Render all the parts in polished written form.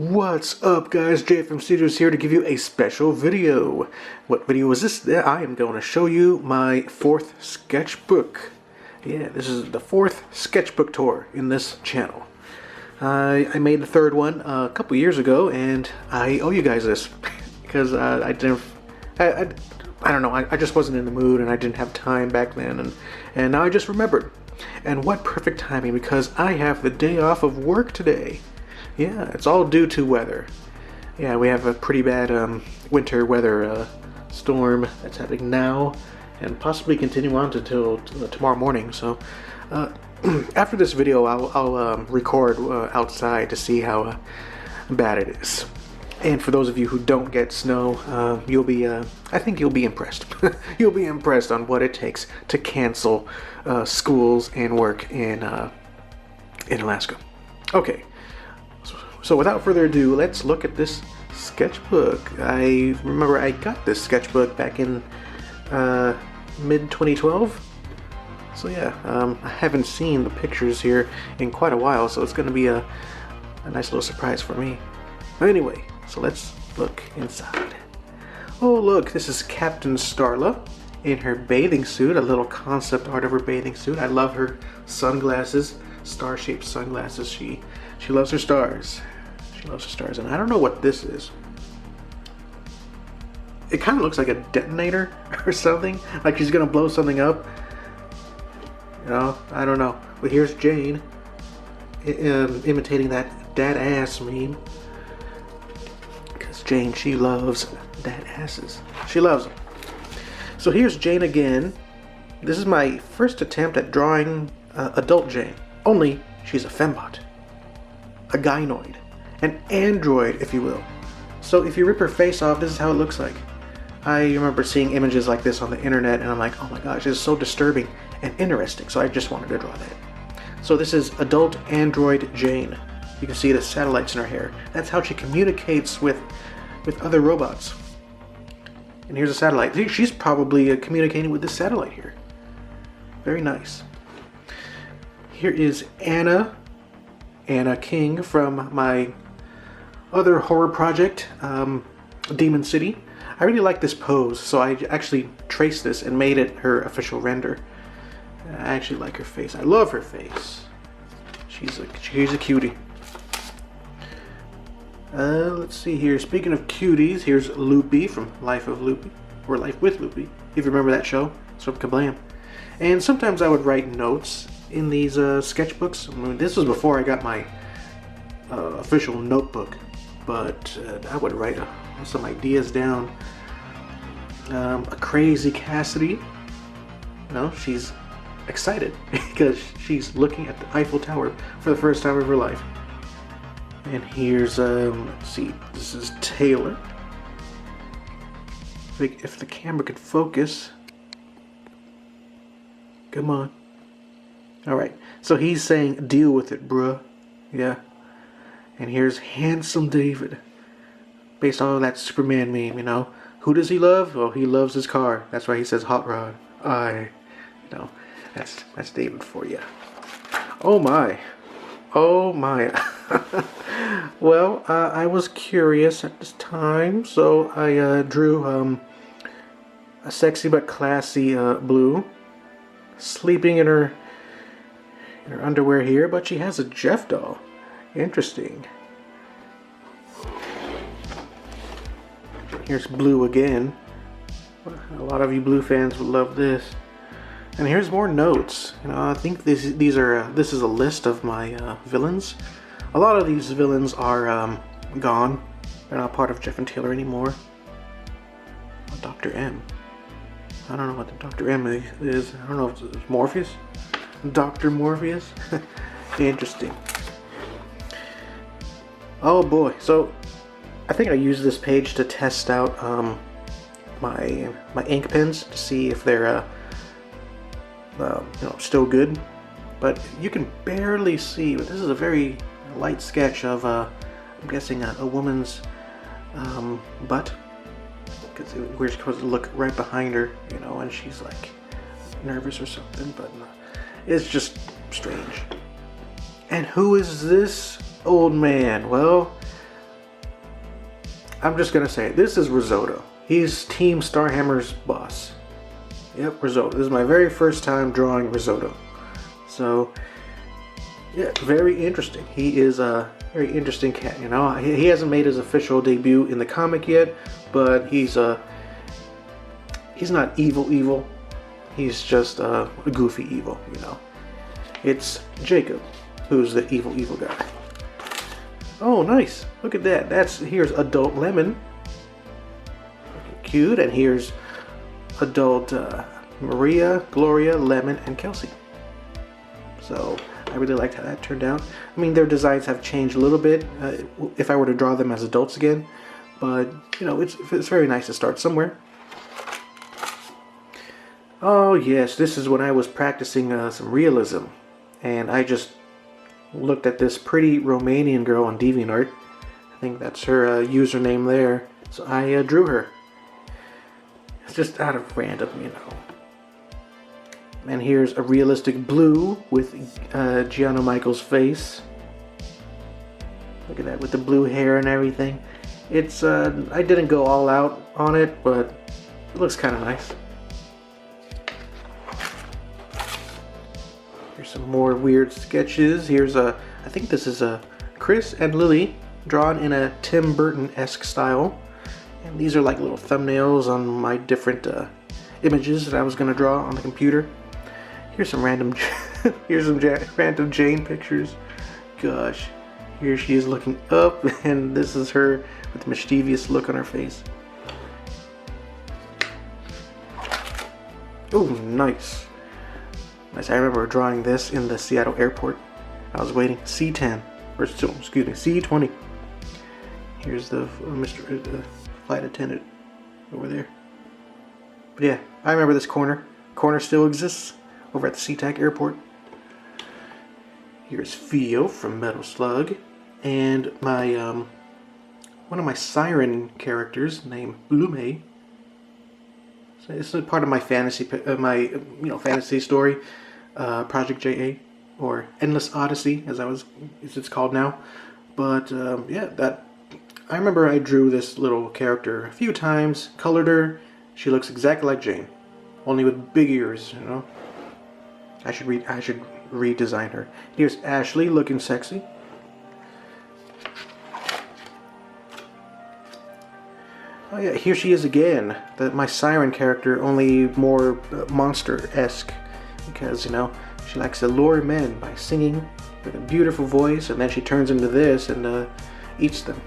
What's up, guys? JFM Studios here to give you a special video. What video is this? I am going to show you my fourth sketchbook. Yeah, this is the fourth sketchbook tour in this channel. I made the third one a couple years ago, and I owe you guys this because I don't know. I just wasn't in the mood, and I didn't have time back then, and now I just remembered. And what perfect timing, because I have the day off of work today. Yeah, it's all due to weather. Yeah, we have a pretty bad winter weather storm that's happening now, and possibly continue on until tomorrow morning. So after this video, I'll record outside to see how bad it is. And for those of you who don't get snow, you'll be, I think you'll be impressed. You'll be impressed on what it takes to cancel schools and work in Alaska. Okay, so without further ado, let's look at this sketchbook. I remember I got this sketchbook back in mid-2012. So yeah, I haven't seen the pictures here in quite a while, so it's going to be a nice little surprise for me. But anyway, so let's look inside. Oh look, this is Captain Starla in her bathing suit, a little concept art of her bathing suit. I love her sunglasses, star-shaped sunglasses. She loves her stars. She loves her stars, and I don't know what this is. It kind of looks like a detonator or something, like she's gonna blow something up. You know, I don't know. But here's Jane imitating that dad ass meme. Because Jane, she loves dad asses. She loves them. So here's Jane again. This is my first attempt at drawing adult Jane. Only she's a fembot. A gynoid. An android, if you will. So if you rip her face off, this is how it looks like. I remember seeing images like this on the internet, and I'm like, oh my gosh, this is so disturbing and interesting. So I just wanted to draw that. So this is adult android Jane. You can see the satellites in her hair. That's how she communicates with other robots. And here's a satellite. She's probably communicating with this satellite here. Very nice. Here is Anna King from my other horror project, Demon City. I really like this pose, so I actually traced this and made it her official render. I actually like her face. I love her face. She's a cutie. Let's see here. Speaking of cuties, here's Loopy from Life of Loopy, or Life with Loopy, if you remember that show. So kablam. And sometimes I would write notes in these sketchbooks. I mean, this was before I got my official notebook, but I would write some ideas down. A crazy Cassidy. You know, she's excited because she's looking at the Eiffel Tower for the first time of her life. And here's, let's see, this is Taylor. If the camera could focus. Come on. Alright, so he's saying, deal with it, bruh. Yeah. And here's Handsome David. Based on that Superman meme, you know. Who does he love? Well, he loves his car. That's why he says hot rod. You know, that's David for you. Oh my. Oh my. Well, I was curious at this time, so I drew a sexy but classy Blue sleeping in her underwear here, but she has a Jeff doll. Interesting. Here's Blue again. A lot of you Blue fans would love this. And here's more notes. You know, I think this is a list of my villains. A lot of these villains are gone. They're not part of Jeff and Taylor anymore. Oh, Dr. M. I don't know what the Dr. M is. I don't know if it's Morpheus. Dr. Morpheus. Interesting. Oh boy. So I think I used this page to test out my ink pens to see if they're you know, still good. But you can barely see. But this is a very light sketch of I'm guessing a woman's butt, because we're supposed to look right behind her, you know, and she's like nervous or something. But it's just strange. And who is this old man? Well, I'm just gonna say it. This is Risotto. He's Team Starhammer's boss. Yep, Risotto. This is my very first time drawing Risotto. So, yeah, very interesting. He is a very interesting cat. You know, he hasn't made his official debut in the comic yet, but he's not evil. He's just a goofy evil. You know, it's Jacob, who's the evil guy. Oh, nice! Look at that. Here's adult Lemon. Looking cute, and here's adult Maria, Gloria, Lemon, and Kelsey. So I really liked how that turned out. I mean, their designs have changed a little bit if I were to draw them as adults again, but you know, it's very nice to start somewhere. Oh yes, this is when I was practicing some realism, and I just looked at this pretty Romanian girl on DeviantArt. I think that's her username there. So I drew her. It's just out of random, you know. And here's a realistic blue with Gianna Michael's face. Look at that, with the blue hair and everything. It's I didn't go all out on it, but it looks kind of nice. Here's some more weird sketches. Here's I think this is Chris and Lily drawn in a Tim Burton-esque style. And these are like little thumbnails on my different images that I was gonna draw on the computer. Here's some random random Jane pictures. Gosh, here she is looking up, and this is her with a mischievous look on her face. Oh, nice. Nice. I remember drawing this in the Seattle airport. I was waiting C-10, or excuse me, C-20. Here's the flight attendant over there. But yeah, I remember this corner. Corner still exists over at the SeaTac airport. Here's Theo from Metal Slug, and my one of my Siren characters named Lume. So this is part of my fantasy, fantasy story, Project JA, or Endless Odyssey, as it's called now. But yeah, I remember I drew this little character a few times, colored her. She looks exactly like Jane, only with big ears, you know. I should redesign her. Here's Ashley looking sexy. Oh yeah, here she is again. My Siren character, only more monster-esque, because, you know, she likes to lure men by singing with a beautiful voice, and then she turns into this and eats them.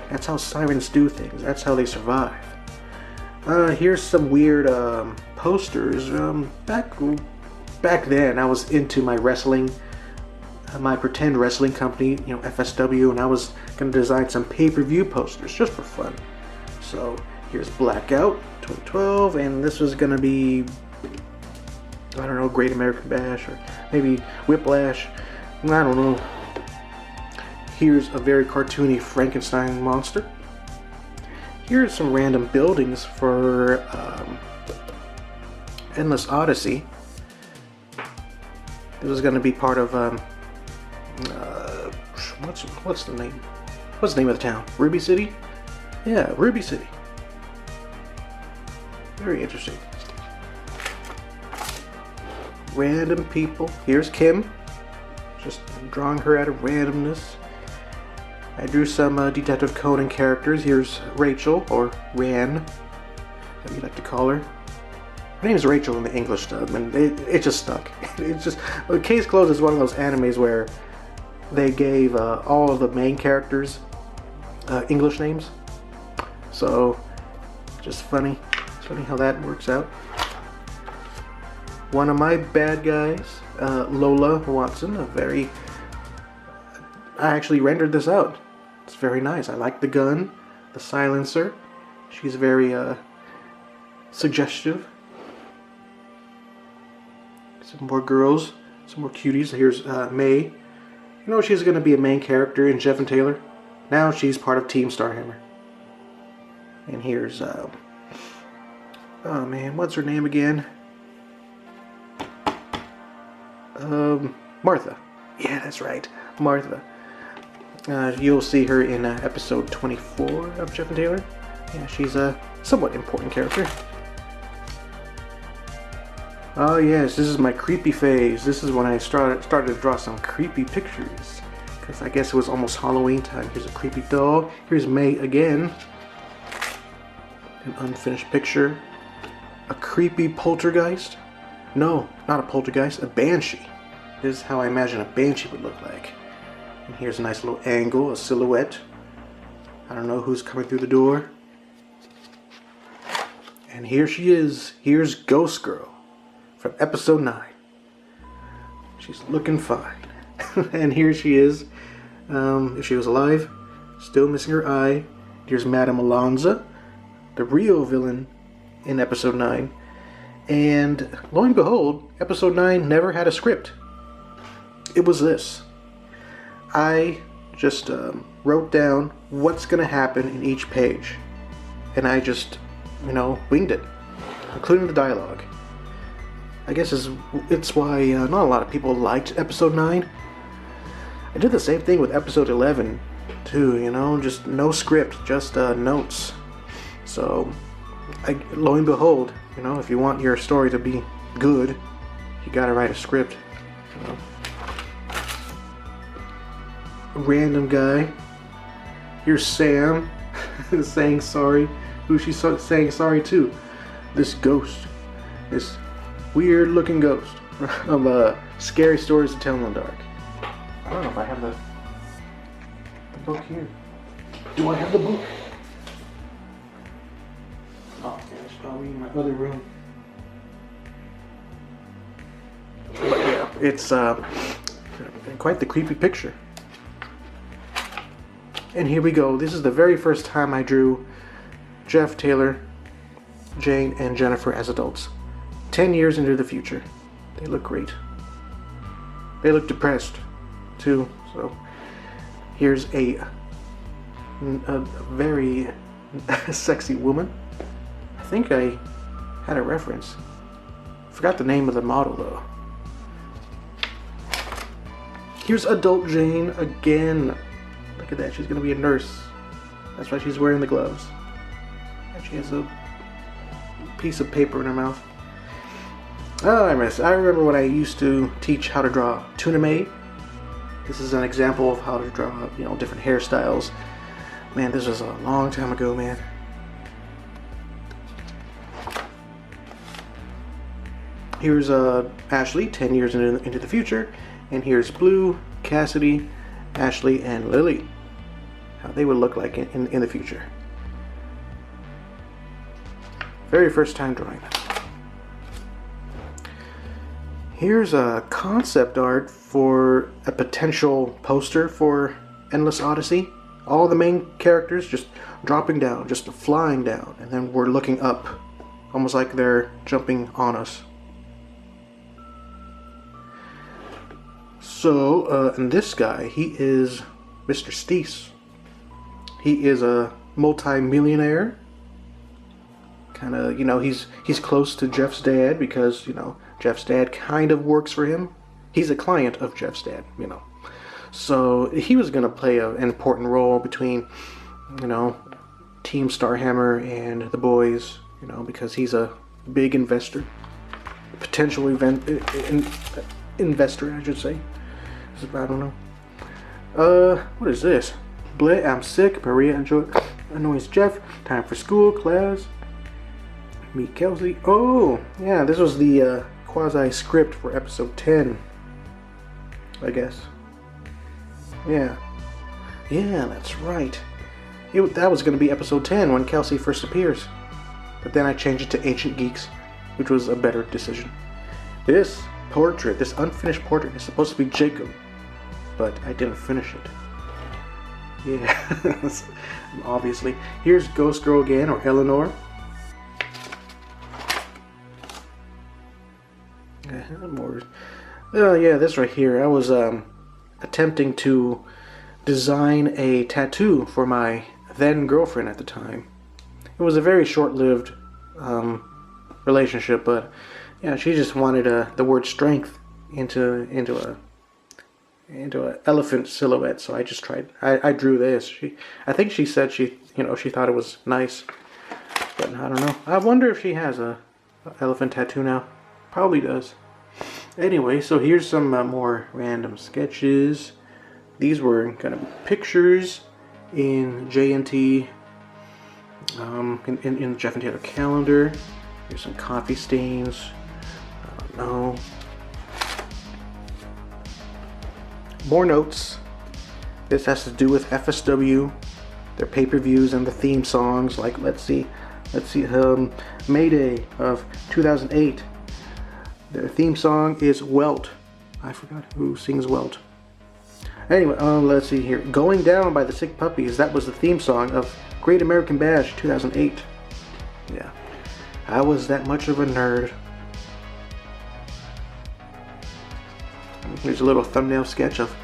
That's how Sirens do things. That's how they survive. Here's some weird posters. Back then, I was into my wrestling, my pretend wrestling company, you know, FSW, and I was going to design some pay-per-view posters just for fun. So here's Blackout 2012, and this was going to be, I don't know, Great American Bash, or maybe Whiplash. I don't know. Here's a very cartoony Frankenstein monster. Here's some random buildings for Endless Odyssey. This is going to be part of what's the name? What's the name of the town? Ruby City? Yeah, Ruby City. Very interesting. Random people. Here's Kim. Just drawing her out of randomness. I drew some Detective Conan characters. Here's Rachel, or Ran, as you like to call her. Her name is Rachel in the English dub, and it just stuck. It's just, Case Closed is one of those animes where they gave all of the main characters English names. So, just funny. It's funny how that works out. One of my bad guys, Lola Watson, I actually rendered this out. It's very nice. I like the gun, the silencer. She's very suggestive. Some more girls, some more cuties. Here's May. You know, she's going to be a main character in Jeff and Taylor. Now she's part of Team Starhammer. And here's, oh man, what's her name again? Martha. Yeah, that's right, Martha. You'll see her in episode 24 of Jeff and Taylor. Yeah, she's a somewhat important character. Oh yes, this is my creepy phase. This is when I started to draw some creepy pictures. Because I guess it was almost Halloween time. Here's a creepy doll. Here's May again. An unfinished picture. A creepy poltergeist. No, not a poltergeist, a banshee. This is how I imagine a banshee would look like. And here's a nice little angle, a silhouette. I don't know who's coming through the door. And here she is. Here's Ghost Girl from episode 9. She's looking fine. And here she is. If she was alive, still missing her eye. Here's Madame Alonza, the real villain in episode 9. And lo and behold, episode 9 never had a script. It was this. I just wrote down what's going to happen in each page. And I just, winged it, including the dialogue. I guess it's why not a lot of people liked episode 9. I did the same thing with episode 11 too, just no script, just notes. So, lo and behold, if you want your story to be good, you gotta write a script. Random guy. Here's Sam saying sorry. Who's she saying sorry to? This ghost. This weird looking ghost of Scary Stories to Tell in the Dark. I don't know if I have the book here. Do I have the book? Oh, it's probably in my other room. But yeah, it's quite the creepy picture. And here we go. This is the very first time I drew Jeff, Taylor, Jane, and Jennifer as adults. 10 years into the future. They look great. They look depressed, too. So, here's a very sexy woman. I think I had a reference. Forgot the name of the model, though. Here's adult Jane again. Look at that, she's gonna be a nurse. That's why she's wearing the gloves. And she has a piece of paper in her mouth. Oh, I remember when I used to teach how to draw Tuna May. This is an example of how to draw, different hairstyles. Man, this was a long time ago, man. Here's Ashley, 10 years into the future. And here's Blue, Cassidy, Ashley, and Lily. How they would look like in the future. Very first time drawing them. Here's a concept art for a potential poster for Endless Odyssey. All the main characters just dropping down, just flying down, and then we're looking up, almost like they're jumping on us. So, and this guy, he is Mr. Steese. He is a multi-millionaire. Kind of, he's close to Jeff's dad because, Jeff's dad kind of works for him. He's a client of Jeff's dad, So he was going to play an important role between, Team Starhammer and the boys, because he's a big investor. Potential investor, I should say. I don't know. What is this? Bleh, I'm sick. Maria annoys Jeff. Time for school, class. Meet Kelsey. Oh, yeah, this was the quasi-script for episode 10. I guess. Yeah. Yeah, that's right. That was going to be episode 10 when Kelsey first appears. But then I changed it to Ancient Geeks, which was a better decision. This portrait, this unfinished portrait, is supposed to be Jacob. But I didn't finish it. Yeah, obviously. Here's Ghost Girl again, or Eleanor. More. Oh yeah, this right here. I was attempting to design a tattoo for my then girlfriend at the time. It was a very short-lived relationship, but yeah, she just wanted the word strength into into an elephant silhouette. So I just tried. I drew this. I think she said she thought it was nice, but I don't know. I wonder if she has a elephant tattoo now. Probably does. Anyway, so here's some more random sketches. These were kind of pictures in J&T, in the Jeff and Taylor calendar. Here's some coffee stains. I don't know. More notes. This has to do with FSW, their pay-per-views and the theme songs. Like, let's see, Mayday of 2008. Their theme song is Welt. I forgot who sings Welt. Anyway, let's see here. Going Down by the Sick Puppies. That was the theme song of Great American Bash 2008. Yeah, I was that much of a nerd. Here's a little thumbnail sketch of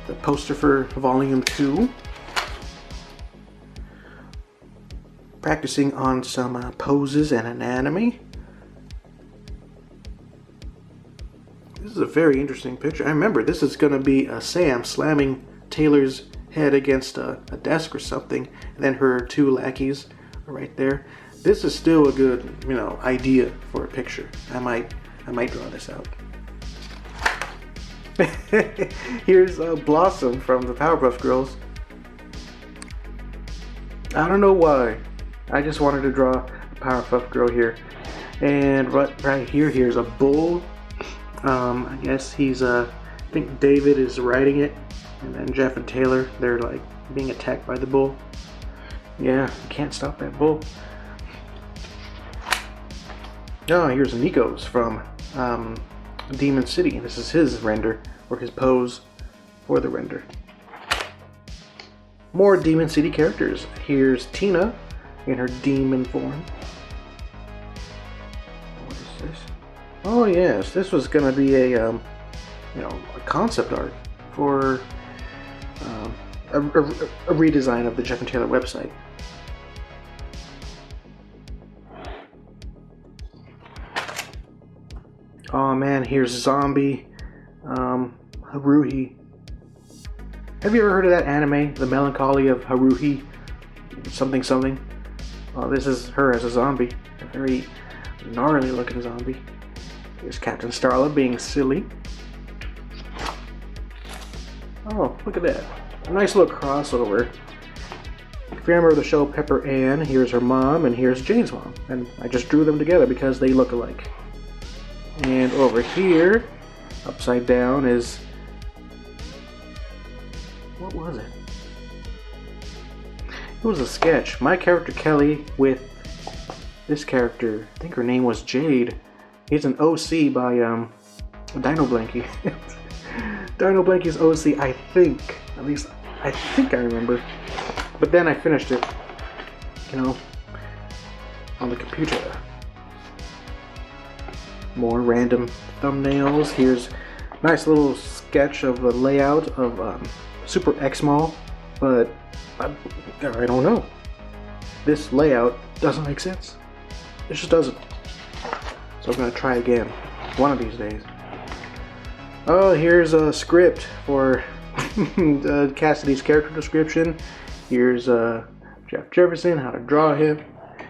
the poster for Volume 2. Practicing on some poses and anatomy. This is a very interesting picture. I remember this is going to be Sam slamming Taylor's head against a desk or something, and then her two lackeys are right there. This is still a good, idea for a picture. I might draw this out. Here's Blossom from the Powerpuff Girls. I don't know why. I just wanted to draw a Powerpuff Girl here. And right here, here's a bull. I guess he's, I think David is riding it. And then Jeff and Taylor, they're like being attacked by the bull. Yeah, you can't stop that bull. Oh, here's Nico's from Demon City. This is his render, or his pose for the render. More Demon City characters. Here's Tina in her demon form. What is this? Oh yes, this was gonna be a concept art for a redesign of the Jeff and Taylor website. Oh man, here's Zombie Haruhi. Have you ever heard of that anime, The Melancholy of Haruhi? Something something. Oh, this is her as a zombie. A very gnarly looking zombie. Here's Captain Starla being silly. Oh, look at that. A nice little crossover. If you remember the show Pepper Ann, here's her mom and here's Jane's mom. And I just drew them together because they look alike. And over here, upside down, is... what was it? It was a sketch. My character Kelly with this character. I think her name was Jade. He's an OC by Dino Blanky. Dino Blanky's OC, I think. At least I think I remember. But then I finished it, on the computer. More random thumbnails. Here's a nice little sketch of the layout of Super X-Mall, but I don't know. This layout doesn't make sense. It just doesn't. So I'm gonna try again one of these days. Oh, here's a script for Cassidy's character description. Here's Jeff Jefferson, how to draw him.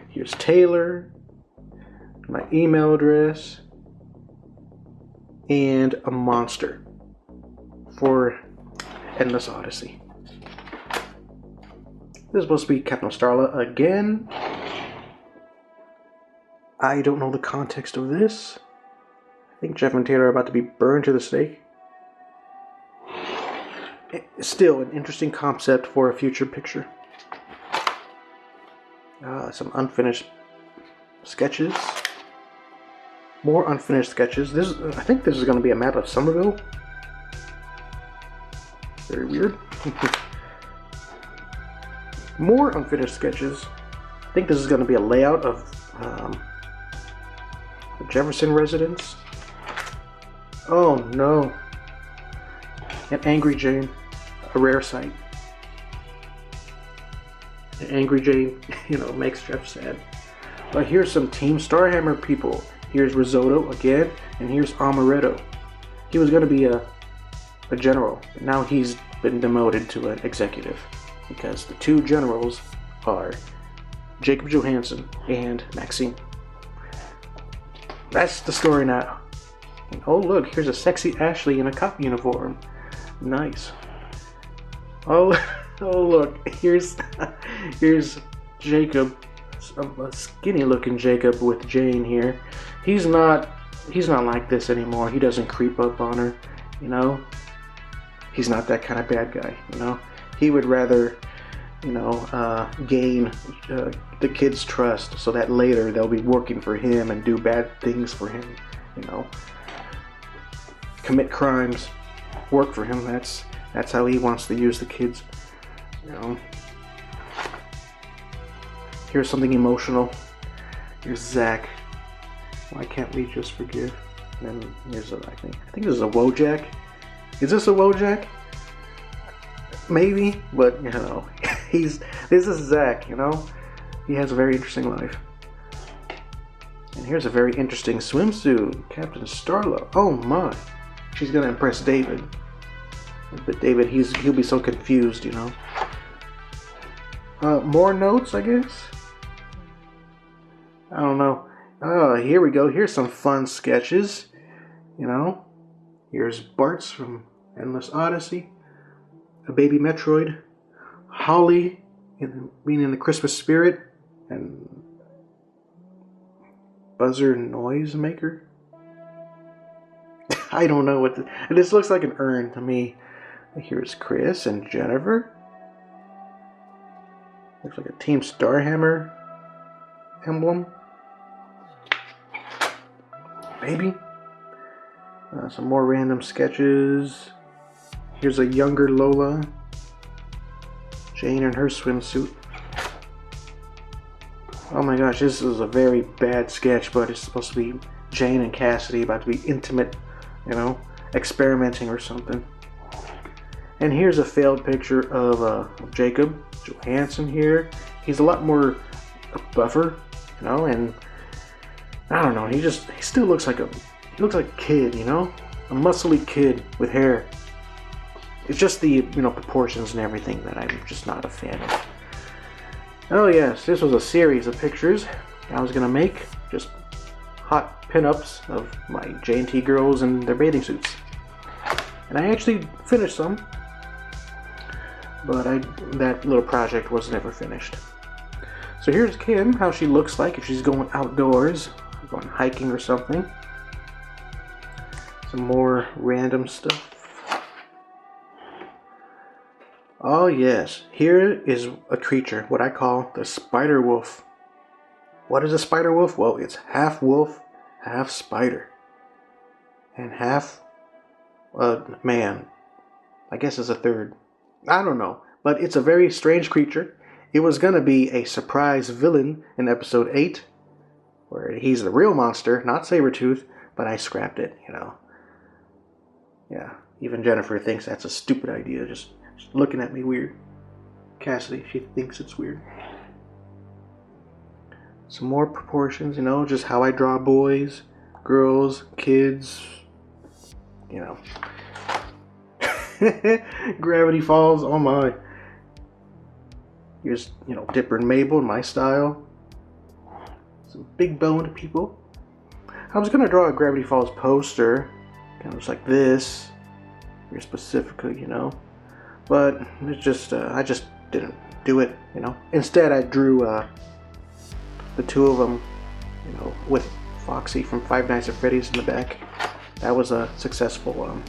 Here's Taylor, my email address, and a monster for Endless Odyssey. This is supposed to be Captain Starla again. I don't know the context of this. I think Jeff and Taylor are about to be burned to the stake. Still an interesting concept for a future picture. Some unfinished sketches. More unfinished sketches. I think this is going to be a map of Somerville. Very weird. More unfinished sketches. I think this is going to be a layout of the Jefferson residence. Oh no. An Angry Jane. A rare sight. An Angry Jane, makes Jeff sad. But here's some Team Starhammer people. Here's Risotto again, and here's Amaretto. He was going to be a general. Now he's been demoted to an executive because the two generals are Jacob Johansson and Maxine. That's the story now. And oh look, here's a sexy Ashley in a cop uniform. Nice. Oh, oh look, here's Jacob, a skinny looking Jacob with Jane here. He's not like this anymore. He doesn't creep up on her, you know. He's not that kind of bad guy, you know. He would rather, you know, gain the kids' trust so that later they'll be working for him and do bad things for him, you know. Commit crimes, work for him. That's how he wants to use the kids, you know. Here's something emotional. Here's Zach. Why can't we just forgive? And then here's I think this is a Wojak. Is this a Wojak? Maybe, but you know, this is Zach, you know. He has a very interesting life. And here's a very interesting swimsuit, Captain Starla. Oh my, she's gonna impress David. But David, he'll be so confused, you know. More notes, I guess. I don't know. Here we go. Here's some fun sketches. You know, here's Bart's from Endless Odyssey, a baby Metroid, Holly being in the Christmas spirit, and Buzzer Noisemaker. I don't know what this looks like. An urn to me. Here's Chris and Jennifer. Looks like a Team Starhammer emblem. Maybe. Some more random sketches. Here's a younger Lola. Jane in her swimsuit. Oh my gosh, this is a very bad sketch, but it's supposed to be Jane and Cassidy about to be intimate, you know, experimenting or something. And here's a failed picture of Jacob Johansson here. He's a lot more buffer, you know, and I don't know, he still looks like a kid, you know? A muscly kid with hair. It's just the, you know, proportions and everything that I'm just not a fan of. Oh yes, this was a series of pictures I was gonna make. Just hot pinups of my J&T girls in their bathing suits. And I actually finished some, but that little project was never finished. So here's Kim, how she looks like if she's going outdoors, going hiking or something. Some more random stuff. Oh yes, here is a creature, what I call the spider wolf. What is a spider wolf? Well, it's half wolf, half spider, and half man. I guess it's a third. I don't know, but it's a very strange creature. It was gonna be a surprise villain in episode 8, where he's the real monster, not Sabretooth, but I scrapped it, you know. Yeah, even Jennifer thinks that's a stupid idea, just looking at me weird. Cassidy, she thinks it's weird. Some more proportions, you know, just how I draw boys, girls, kids, you know. Gravity Falls, oh my. Here's, you know, Dipper and Mabel in my style. Some big boned people. I was gonna draw a Gravity Falls poster, kind of just like this, here specifically, you know. But it's just, I just didn't do it, you know. Instead, I drew the two of them, you know, with Foxy from Five Nights at Freddy's in the back. That was a successful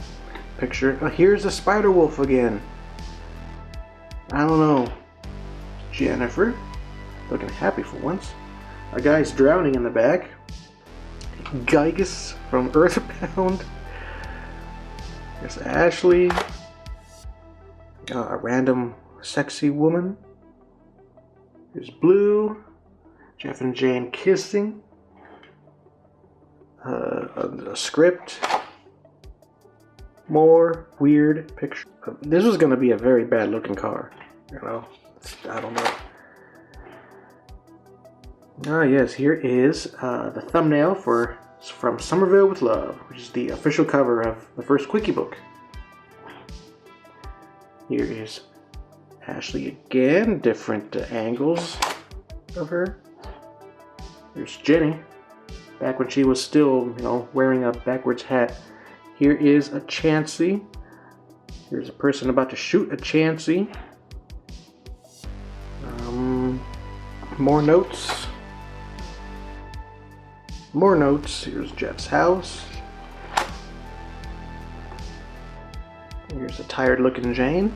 picture. Here's the spider wolf again. I don't know. Jennifer, looking happy for once. A guy's drowning in the back. Gygus from Earthbound. There's Ashley. A random sexy woman. There's Blue. Jeff and Jane kissing. A script. More weird picture. This was going to be a very bad looking car. You know, I don't know. Ah yes, here is the thumbnail from Somerville with Love, which is the official cover of the first Quickie book. Here is Ashley again, different angles of her. Here's Jenny, back when she was still, wearing a backwards hat. Here is a Chansey. Here's a person about to shoot a Chansey. More notes. More notes. Here's Jeff's house. Here's a tired looking Jane.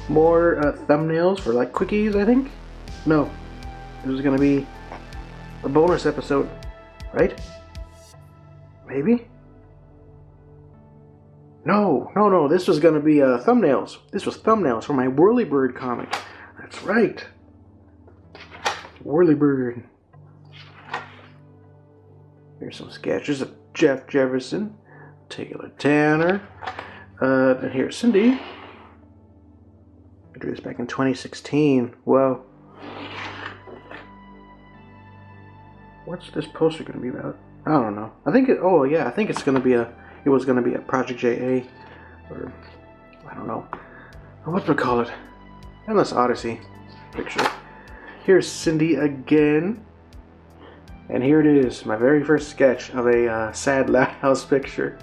More thumbnails for like quickies, I think. No, this is gonna be a bonus episode, right? Maybe? No, this was gonna be thumbnails. This was thumbnails for my Whirlybird comic. That's right. Whirlybird. Here's some sketches of Jeff Jefferson, Taylor Tanner, and here's Cindy. I drew this back in 2016. Wow. What's this poster gonna be about? I don't know. I think I think it's gonna be it was gonna be a Project JA, or I don't know. What do I call it? Endless Odyssey picture. Here's Cindy again. And here it is, my very first sketch of a sad Loud House picture.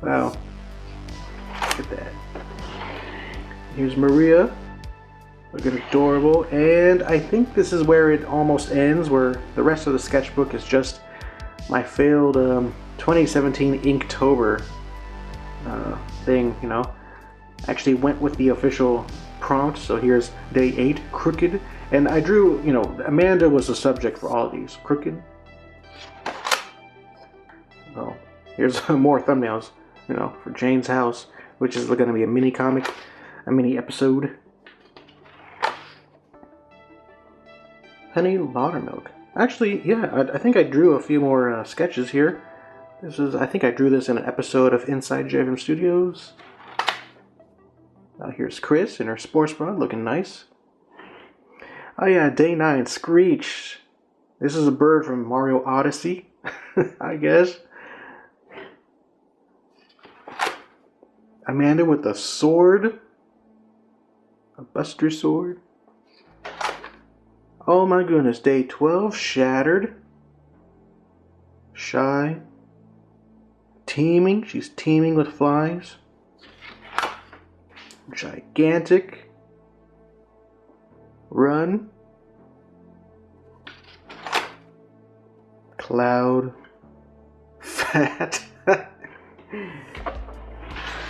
Wow. Look at that. Here's Maria, looking adorable, and I think this is where it almost ends, where the rest of the sketchbook is just my failed 2017 Inktober thing, Actually went with the official prompt, so here's day 8, Crooked, and I drew, Amanda was the subject for all of these. Crooked. Oh, here's more thumbnails, for Jane's house, which is going to be a mini comic. A mini episode. Honey Laudermilk. Actually, yeah, I think I drew a few more sketches here. I think I drew this in an episode of Inside JFM Studios. Here's Chris in her sports bra, looking nice. Oh yeah, day 9, Screech. This is a bird from Mario Odyssey, I guess. Amanda with a sword. A Buster sword. Oh my goodness, day 12, Shattered. Shy. Teeming, she's teeming with flies. Gigantic. Run. Cloud. Fat.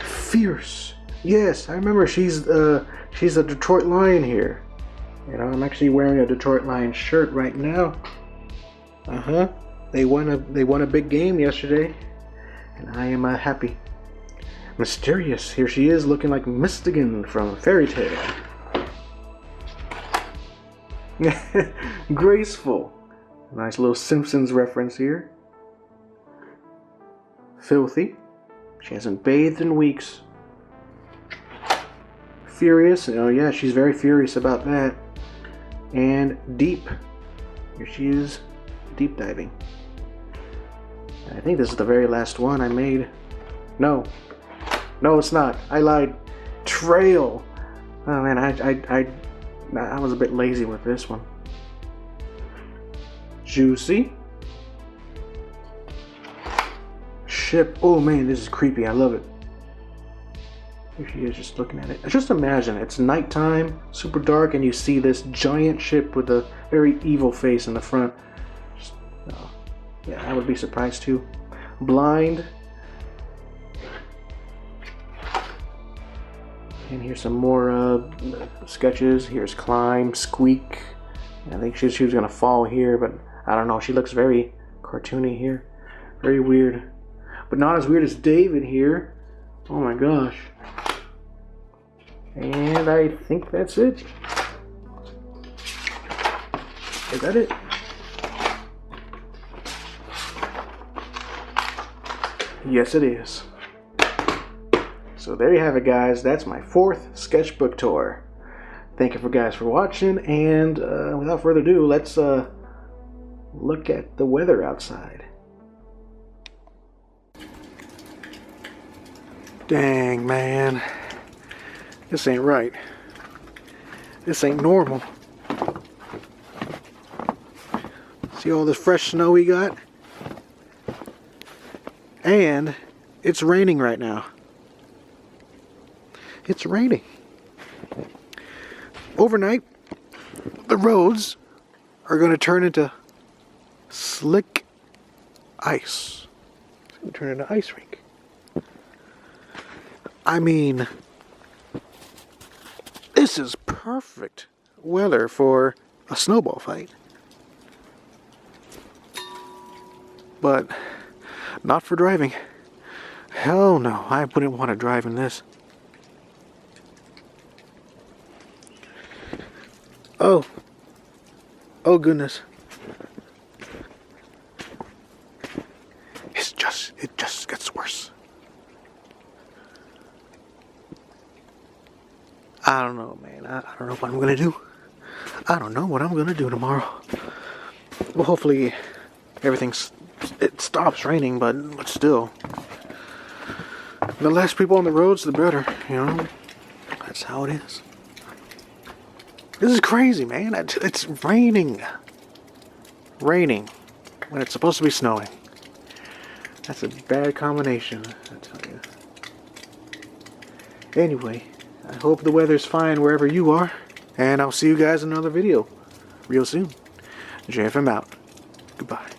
Fierce. Yes, I remember she's a Detroit Lion here. I'm actually wearing a Detroit Lion shirt right now. They won a big game yesterday, and I am happy. Mysterious. Here she is, looking like Mystigan from Fairy Tale. Graceful. Nice little Simpsons reference here. Filthy. She hasn't bathed in weeks. Furious. Oh yeah, she's very furious about that. And deep. Here she is, deep diving. I think this is the very last one I made. No, it's not. I lied. Trail. Oh man, I was a bit lazy with this one. Juicy. Ship. Oh man, this is creepy. I love it. Here she is, just looking at it. Just imagine, it's nighttime, super dark, and you see this giant ship with a very evil face in the front. Yeah, I would be surprised too. Blind. And here's some more sketches. Here's Climb, Squeak. I think she was gonna fall here, but I don't know. She looks very cartoony here. Very weird. But not as weird as David here. Oh my gosh. And I think that's it. Is that it? Yes, it is. So there you have it, guys. That's my 4th sketchbook tour. Thank you guys for watching, and without further ado, let's look at the weather outside. Dang, man. This ain't right. This ain't normal. See all this fresh snow we got? And it's raining right now. It's raining. Overnight, the roads are going to turn into slick ice. It's going to turn into ice rink. I mean, this is perfect weather for a snowball fight. But not for driving. Hell no, I wouldn't want to drive in this. Oh. Oh goodness. It just gets worse. I don't know, man. I don't know what I'm gonna do. I don't know what I'm gonna do tomorrow. Well, hopefully it stops raining, but still. The less people on the roads, the better, you know? That's how it is. This is crazy, man. It's raining. Raining when it's supposed to be snowing. That's a bad combination, I tell you. Anyway, I hope the weather's fine wherever you are. And I'll see you guys in another video real soon. JFM out. Goodbye.